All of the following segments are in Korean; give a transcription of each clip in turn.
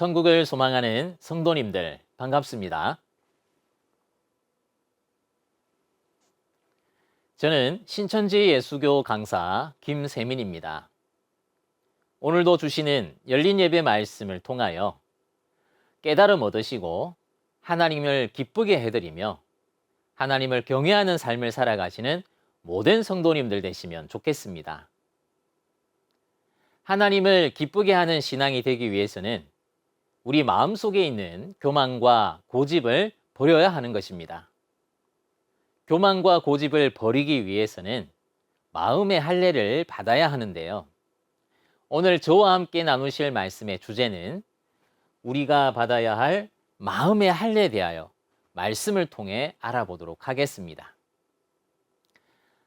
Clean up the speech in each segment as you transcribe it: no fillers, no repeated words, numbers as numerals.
천국을 소망하는 성도님들 반갑습니다. 저는 신천지 예수교 강사 김세민입니다. 오늘도 주시는 열린 예배 말씀을 통하여 깨달음 얻으시고 하나님을 기쁘게 해드리며 하나님을 경외하는 삶을 살아가시는 모든 성도님들 되시면 좋겠습니다. 하나님을 기쁘게 하는 신앙이 되기 위해서는 우리 마음속에 있는 교만과 고집을 버려야 하는 것입니다. 교만과 고집을 버리기 위해서는 마음의 할례를 받아야 하는데요. 오늘 저와 함께 나누실 말씀의 주제는 우리가 받아야 할 마음의 할례에 대하여 말씀을 통해 알아보도록 하겠습니다.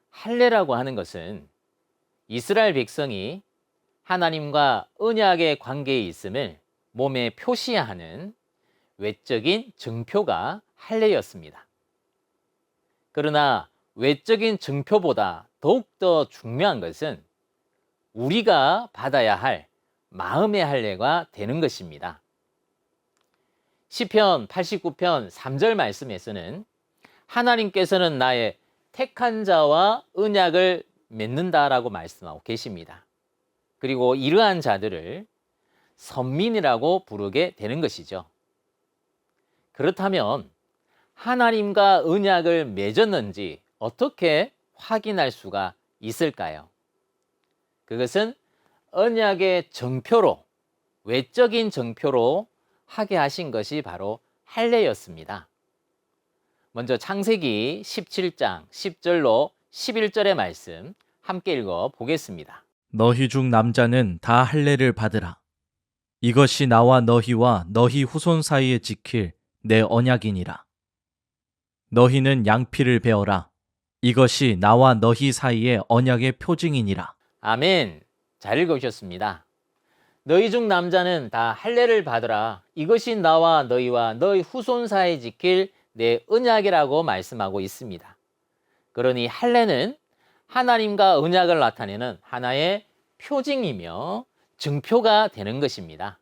할례라고 하는 것은 이스라엘 백성이 하나님과 언약의 관계에 있음을 몸에 표시하는 외적인 증표가 할례였습니다. 그러나 외적인 증표보다 더욱더 중요한 것은 우리가 받아야 할 마음의 할례가 되는 것입니다. 시편 89편 3절 말씀에서는 하나님께서는 나의 택한 자와 언약을 맺는다라고 말씀하고 계십니다. 그리고 이러한 자들을 선민이라고 부르게 되는 것이죠. 그렇다면 하나님과 언약을 맺었는지 어떻게 확인할 수가 있을까요? 그것은 언약의 증표로, 외적인 증표로 하게 하신 것이 바로 할례였습니다. 먼저 창세기 17장 10절로 11절의 말씀 함께 읽어 보겠습니다. 너희 중 남자는 다 할례를 받으라. 이것이 나와 너희와 너희 후손 사이에 지킬 내 언약이니라. 너희는 양피를 베어라. 이것이 나와 너희 사이의 언약의 표징이니라. 아멘. 잘 읽으셨습니다. 너희 중 남자는 다 할례를 받으라. 이것이 나와 너희와 너희 후손 사이에 지킬 내 언약이라고 말씀하고 있습니다. 그러니 할례는 하나님과 언약을 나타내는 하나의 표징이며 증표가 되는 것입니다.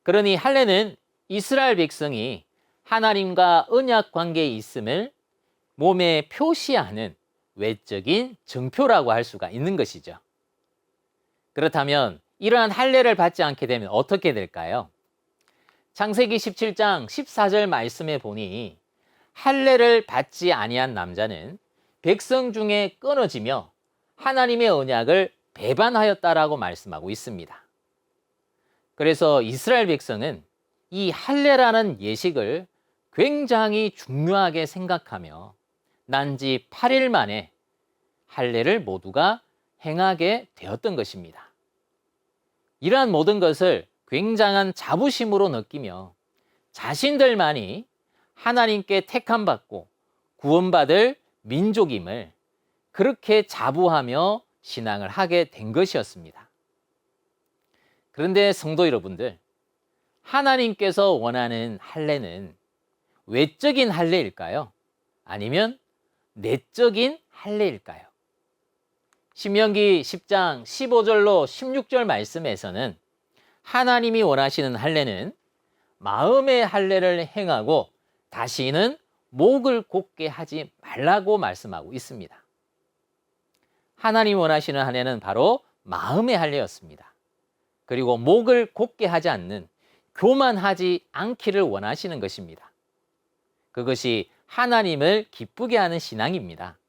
그러니 할례는 이스라엘 백성이 하나님과 언약 관계에 있음을 몸에 표시하는 외적인 증표라고 할 수가 있는 것이죠. 그렇다면 이러한 할례를 받지 않게 되면 어떻게 될까요? 창세기 17장 14절 말씀에 보니 할례를 받지 아니한 남자는 백성 중에 끊어지며 하나님의 언약을 배반하였다라고 말씀하고 있습니다. 그래서 이스라엘 백성은 이 할례라는 예식을 굉장히 중요하게 생각하며 난지 8일 만에 할례를 모두가 행하게 되었던 것입니다. 이러한 모든 것을 굉장한 자부심으로 느끼며 자신들만이 하나님께 택함받고 구원받을 민족임을 그렇게 자부하며 신앙을 하게 된 것이었습니다. 그런데 성도 여러분들, 하나님께서 원하는 할례는 외적인 할례일까요? 아니면 내적인 할례일까요? 신명기 10장 15절로 16절 말씀에서는 하나님이 원하시는 할례는 마음의 할례를 행하고 다시는 목을 곧게 하지 말라고 말씀하고 있습니다. 하나님이 원하시는 할례는 바로 마음의 할례였습니다. 그리고 목을 곧게 하지 않는 교만하지 않기를 원하시는 것입니다. 그것이 하나님을 기쁘게 하는 신앙입니다.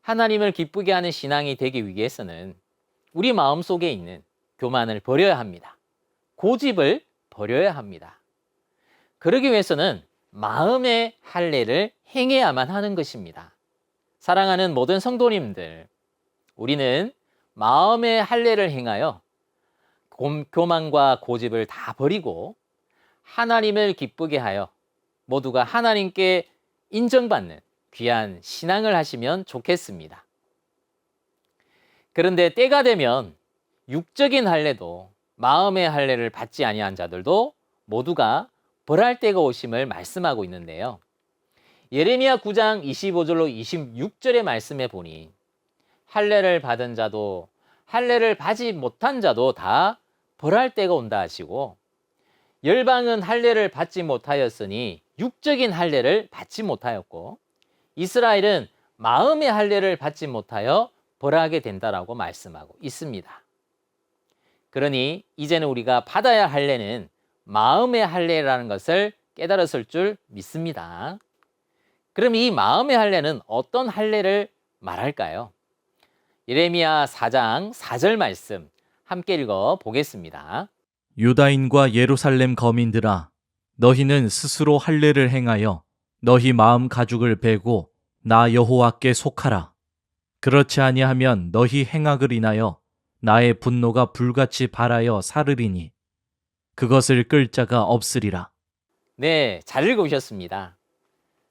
하나님을 기쁘게 하는 신앙이 되기 위해서는 우리 마음속에 있는 교만을 버려야 합니다. 고집을 버려야 합니다. 그러기 위해서는 마음의 할례를 행해야만 하는 것입니다. 사랑하는 모든 성도님들, 우리는 마음의 할례를 행하여 교만과 고집을 다 버리고 하나님을 기쁘게 하여 모두가 하나님께 인정받는 귀한 신앙을 하시면 좋겠습니다. 그런데 때가 되면 육적인 할례도 마음의 할례를 받지 아니한 자들도 모두가 벌할 때가 오심을 말씀하고 있는데요. 예레미야 9장 25절로 26절의 말씀에 보니 할례를 받은 자도 할례를 받지 못한 자도 다 벌할 때가 온다 하시고, 열방은 할례를 받지 못하였으니 육적인 할례를 받지 못하였고, 이스라엘은 마음의 할례를 받지 못하여 벌하게 된다라고 말씀하고 있습니다. 그러니 이제는 우리가 받아야 할 할례는 마음의 할례라는 것을 깨달았을 줄 믿습니다. 그럼 이 마음의 할례는 어떤 할례를 말할까요? 예레미야 4장 4절 말씀 함께 읽어 보겠습니다. 유다인과 예루살렘 거민들아, 너희는 스스로 할례를 행하여 너희 마음 가죽을 베고 나 여호와께 속하라. 그렇지 아니하면 너희 행악을 인하여 나의 분노가 불같이 발하여 사르리니 그것을 끌 자가 없으리라. 네, 잘 읽으셨습니다.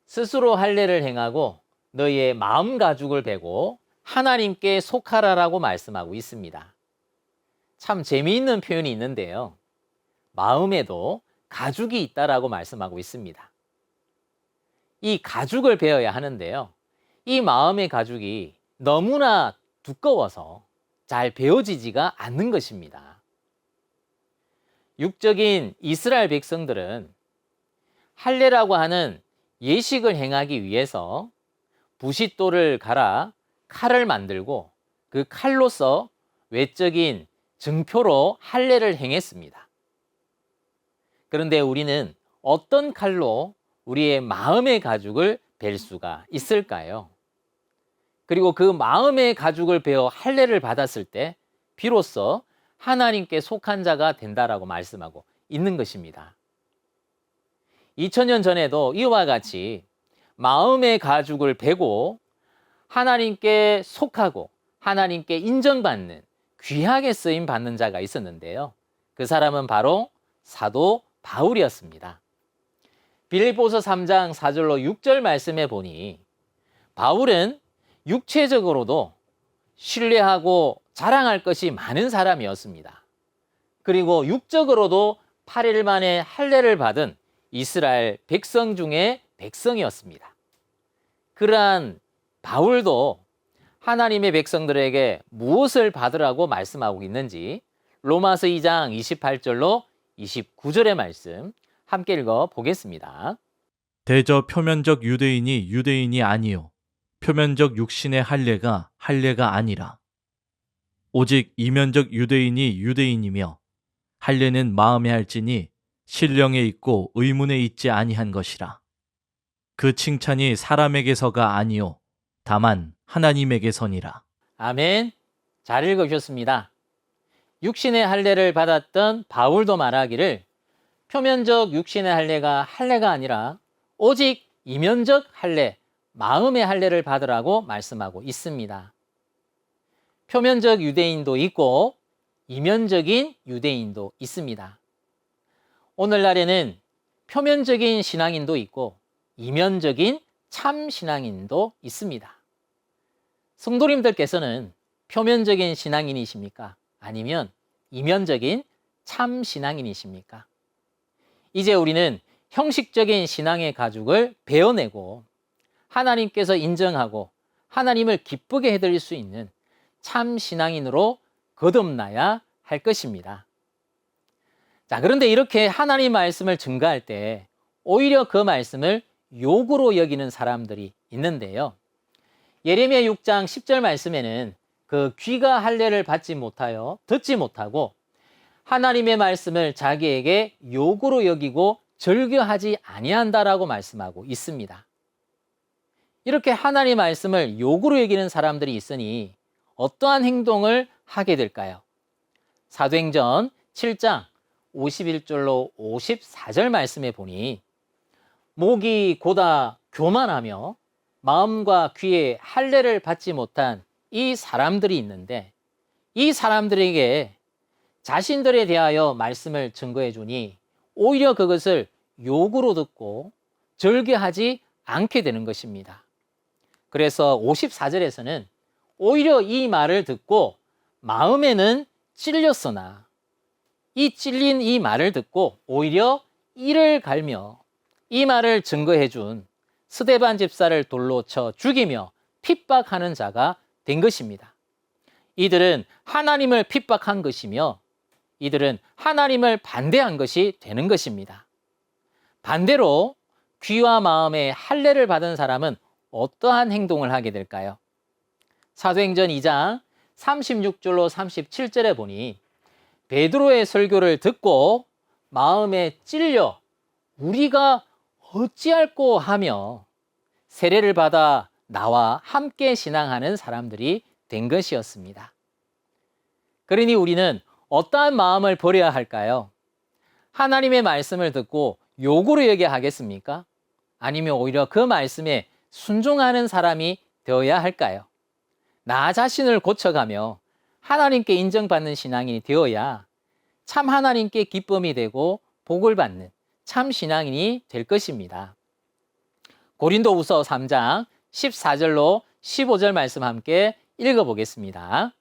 스스로 할례를 행하고 너희의 마음 가죽을 베고 하나님께 속하라라고 말씀하고 있습니다. 참 재미있는 표현이 있는데요. 마음에도 가죽이 있다라고 말씀하고 있습니다. 이 가죽을 베어야 하는데요. 이 마음의 가죽이 너무나 두꺼워서 잘 베어지지가 않는 것입니다. 육적인 이스라엘 백성들은 할례라고 하는 예식을 행하기 위해서 부싯돌을 갈아 칼을 만들고 그 칼로서 외적인 증표로 할례를 행했습니다. 그런데 우리는 어떤 칼로 우리의 마음의 가죽을 벨 수가 있을까요? 그리고 그 마음의 가죽을 베어 할례를 받았을 때 비로소 하나님께 속한 자가 된다라고 말씀하고 있는 것입니다. 2000년 전에도 이와 같이 마음의 가죽을 베고 하나님께 속하고 하나님께 인정받는 귀하게 쓰임 받는 자가 있었는데요. 그 사람은 바로 사도 바울이었습니다. 빌립보서 3장 4절로 6절 말씀에 보니 바울은 육체적으로도 신뢰하고 자랑할 것이 많은 사람이었습니다. 그리고 육적으로도 8일 만에 할례를 받은 이스라엘 백성 중에 백성이었습니다. 그러한 바울도 하나님의 백성들에게 무엇을 받으라고 말씀하고 있는지 로마서 2장 28절로 29절의 말씀 함께 읽어 보겠습니다. 대저 표면적 유대인이 유대인이 아니요 표면적 육신의 할례가 할례가 아니라 오직 이면적 유대인이 유대인이며 할례는 마음에 할지니 신령에 있고 의문에 있지 아니한 것이라. 그 칭찬이 사람에게서가 아니요 다만 하나님에게서니라. 아멘. 잘 읽으셨습니다. 육신의 할례를 받았던 바울도 말하기를 표면적 육신의 할례가 할례가 아니라 오직 이면적 할례, 마음의 할례를 받으라고 말씀하고 있습니다. 표면적 유대인도 있고 이면적인 유대인도 있습니다. 오늘날에는 표면적인 신앙인도 있고 이면적인 참 신앙인도 있습니다. 성도님들께서는 표면적인 신앙인이십니까? 아니면 이면적인 참 신앙인이십니까? 이제 우리는 형식적인 신앙의 가죽을 베어내고 하나님께서 인정하고 하나님을 기쁘게 해드릴 수 있는 참 신앙인으로 거듭나야 할 것입니다. 자, 그런데 이렇게 하나님 말씀을 증거할 때 오히려 그 말씀을 욕으로 여기는 사람들이 있는데요. 예레미야 6장 10절 말씀에는 그 귀가 할례를 받지 못하여 듣지 못하고 하나님의 말씀을 자기에게 욕으로 여기고 절교하지 아니한다라고 말씀하고 있습니다. 이렇게 하나님의 말씀을 욕으로 여기는 사람들이 있으니 어떠한 행동을 하게 될까요? 사도행전 7장 51절로 54절 말씀에 보니 목이 고다 교만하며 마음과 귀에 할례를 받지 못한 이 사람들이 있는데 이 사람들에게 자신들에 대하여 말씀을 증거해 주니 오히려 그것을 욕으로 듣고 절개하지 않게 되는 것입니다. 그래서 54절에서는 오히려 이 말을 듣고 마음에는 찔렸으나 이 찔린 이 말을 듣고 오히려 이를 갈며 이 말을 증거해 준 스데반 집사를 돌로 쳐 죽이며 핍박하는 자가 된 것입니다. 이들은 하나님을 핍박한 것이며 이들은 하나님을 반대한 것이 되는 것입니다. 반대로 귀와 마음에 할례를 받은 사람은 어떠한 행동을 하게 될까요? 사도행전 2장 36절로 37절에 보니 베드로의 설교를 듣고 마음에 찔려 우리가 어찌할꼬 하며 세례를 받아 나와 함께 신앙하는 사람들이 된 것이었습니다. 그러니 우리는 어떠한 마음을 버려야 할까요? 하나님의 말씀을 듣고 요구로 여겨야 하겠습니까? 아니면 오히려 그 말씀에 순종하는 사람이 되어야 할까요? 나 자신을 고쳐가며 하나님께 인정받는 신앙인이 되어야 참 하나님께 기쁨이 되고 복을 받는 참 신앙인이 될 것입니다. 고린도후서 3장 14절로 15절 말씀 함께 읽어보겠습니다.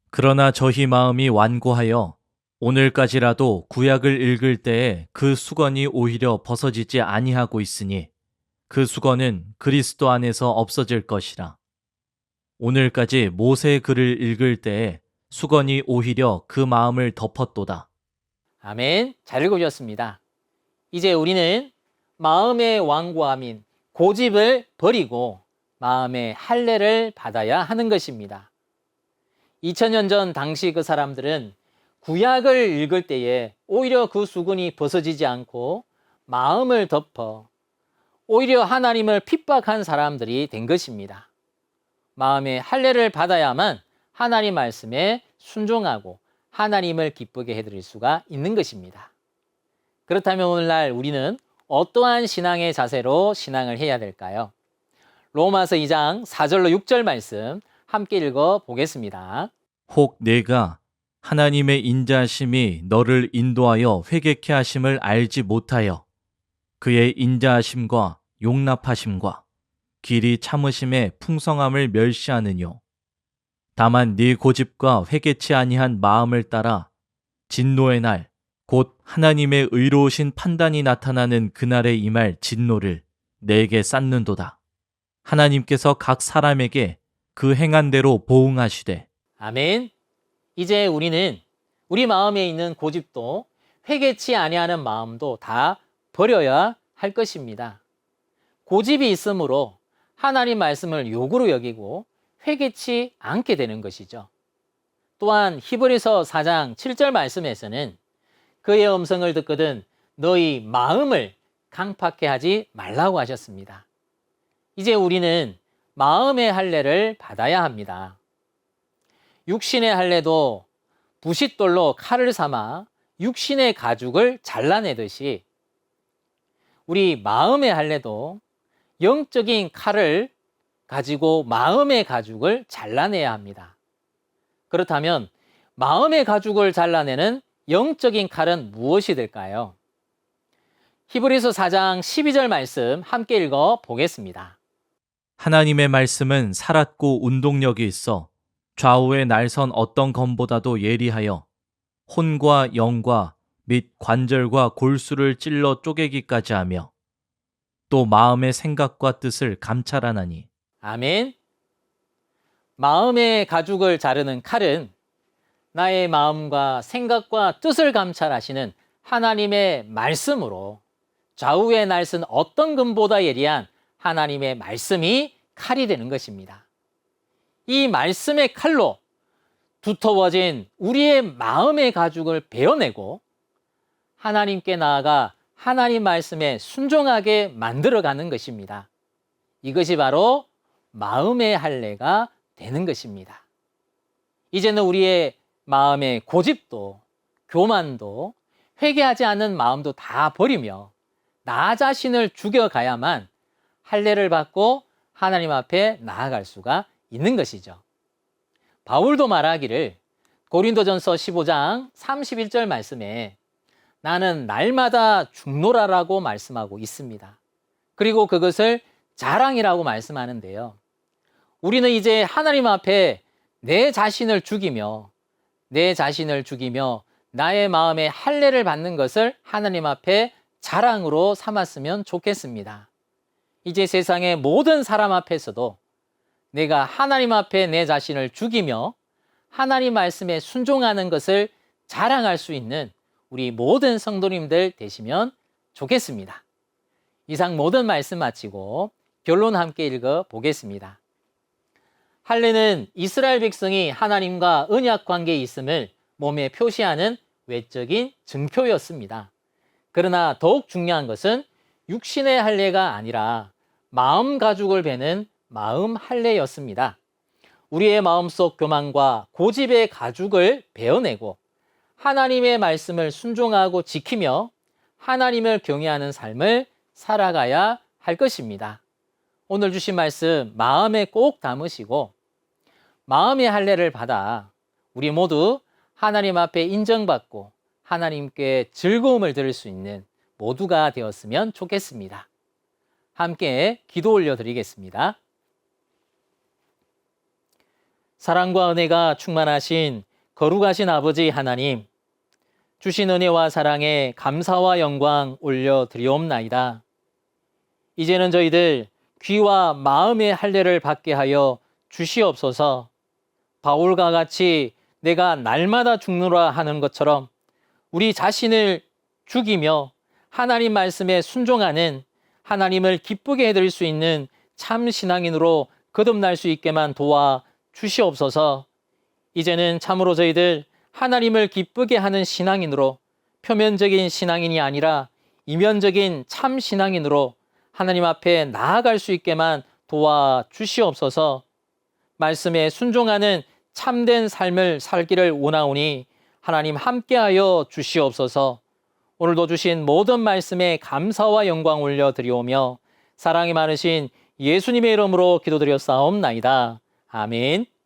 그러나 저희 마음이 완고하여 오늘까지라도 구약을 읽을 때에 그 수건이 오히려 벗어지지 아니하고 있으니 그 수건은 그리스도 안에서 없어질 것이라. 오늘까지 모세의 글을 읽을 때에 수건이 오히려 그 마음을 덮었도다. 아멘. 잘 읽어주셨습니다. 이제 우리는 마음의 완고함인 고집을 버리고 마음의 할례를 받아야 하는 것입니다. 2000년 전 당시 그 사람들은 구약을 읽을 때에 오히려 그 수건이 벗어지지 않고 마음을 덮어 오히려 하나님을 핍박한 사람들이 된 것입니다. 마음의 할례를 받아야만 하나님 말씀에 순종하고 하나님을 기쁘게 해드릴 수가 있는 것입니다. 그렇다면 오늘날 우리는 어떠한 신앙의 자세로 신앙을 해야 될까요? 로마서 2장 4절로 6절 말씀 함께 읽어 보겠습니다. 혹 내가 하나님의 인자하심이 너를 인도하여 회개케 하심을 알지 못하여 그의 인자하심과 용납하심과 길이 참으심의 풍성함을 멸시하느뇨. 다만 네 고집과 회개치 아니한 마음을 따라 진노의 날 곧 하나님의 의로우신 판단이 나타나는 그날에 임할 진노를 내게 쌓는도다. 하나님께서 각 사람에게 그 행한 대로 보응하시되. 아멘. 이제 우리는 우리 마음에 있는 고집도 회개치 아니하는 마음도 다 버려야 할 것입니다. 고집이 있으므로 하나님 말씀을 요구로 여기고 회개치 않게 되는 것이죠. 또한 히브리서 4장 7절 말씀에서는 그의 음성을 듣거든 너희 마음을 강팍해 하지 말라고 하셨습니다. 이제 우리는 마음의 할례를 받아야 합니다. 육신의 할례도 부싯돌로 칼을 삼아 육신의 가죽을 잘라내듯이 우리 마음의 할례도 영적인 칼을 가지고 마음의 가죽을 잘라내야 합니다. 그렇다면 마음의 가죽을 잘라내는 영적인 칼은 무엇이 될까요? 히브리서 4장 12절 말씀 함께 읽어 보겠습니다. 하나님의 말씀은 살았고 운동력이 있어 좌우의 날선 어떤 검보다도 예리하여 혼과 영과 및 관절과 골수를 찔러 쪼개기까지 하며 또 마음의 생각과 뜻을 감찰하나니. 아멘. 마음의 가죽을 자르는 칼은 나의 마음과 생각과 뜻을 감찰하시는 하나님의 말씀으로 좌우의 날선 어떤 금보다 예리한 하나님의 말씀이 칼이 되는 것입니다. 이 말씀의 칼로 두터워진 우리의 마음의 가죽을 베어내고 하나님께 나아가 하나님 말씀에 순종하게 만들어가는 것입니다. 이것이 바로 마음의 할례가 되는 것입니다. 이제는 우리의 마음의 고집도 교만도 회개하지 않는 마음도 다 버리며 나 자신을 죽여가야만 할례를 받고 하나님 앞에 나아갈 수가 있는 것이죠. 바울도 말하기를 고린도전서 15장 31절 말씀에 나는 날마다 죽노라라고 말씀하고 있습니다. 그리고 그것을 자랑이라고 말씀하는데요. 우리는 이제 하나님 앞에 내 자신을 죽이며 나의 마음에 할례를 받는 것을 하나님 앞에 자랑으로 삼았으면 좋겠습니다. 이제 세상의 모든 사람 앞에서도 내가 하나님 앞에 내 자신을 죽이며 하나님 말씀에 순종하는 것을 자랑할 수 있는 우리 모든 성도님들 되시면 좋겠습니다. 이상 모든 말씀 마치고 결론 함께 읽어 보겠습니다. 할례는 이스라엘 백성이 하나님과 언약 관계에 있음을 몸에 표시하는 외적인 증표였습니다. 그러나 더욱 중요한 것은 육신의 할례가 아니라 마음 가죽을 베는 마음 할례였습니다. 우리의 마음속 교만과 고집의 가죽을 베어내고 하나님의 말씀을 순종하고 지키며 하나님을 경외하는 삶을 살아가야 할 것입니다. 오늘 주신 말씀 마음에 꼭 담으시고 마음의 할례를 받아 우리 모두 하나님 앞에 인정받고 하나님께 즐거움을 들을 수 있는 모두가 되었으면 좋겠습니다. 함께 기도 올려드리겠습니다. 사랑과 은혜가 충만하신 거룩하신 아버지 하나님, 주신 은혜와 사랑에 감사와 영광 올려드리옵나이다. 이제는 저희들 귀와 마음의 할례를 받게 하여 주시옵소서. 바울과 같이 내가 날마다 죽노라 하는 것처럼 우리 자신을 죽이며 하나님 말씀에 순종하는 하나님을 기쁘게 해드릴 수 있는 참 신앙인으로 거듭날 수 있게만 도와 주시옵소서. 이제는 참으로 저희들 하나님을 기쁘게 하는 신앙인으로 표면적인 신앙인이 아니라 이면적인 참 신앙인으로 하나님 앞에 나아갈 수 있게만 도와 주시옵소서. 말씀에 순종하는 참된 삶을 살기를 원하오니 하나님 함께하여 주시옵소서. 오늘도 주신 모든 말씀에 감사와 영광 올려드리오며 사랑이 많으신 예수님의 이름으로 기도드렸사옵나이다. 아멘.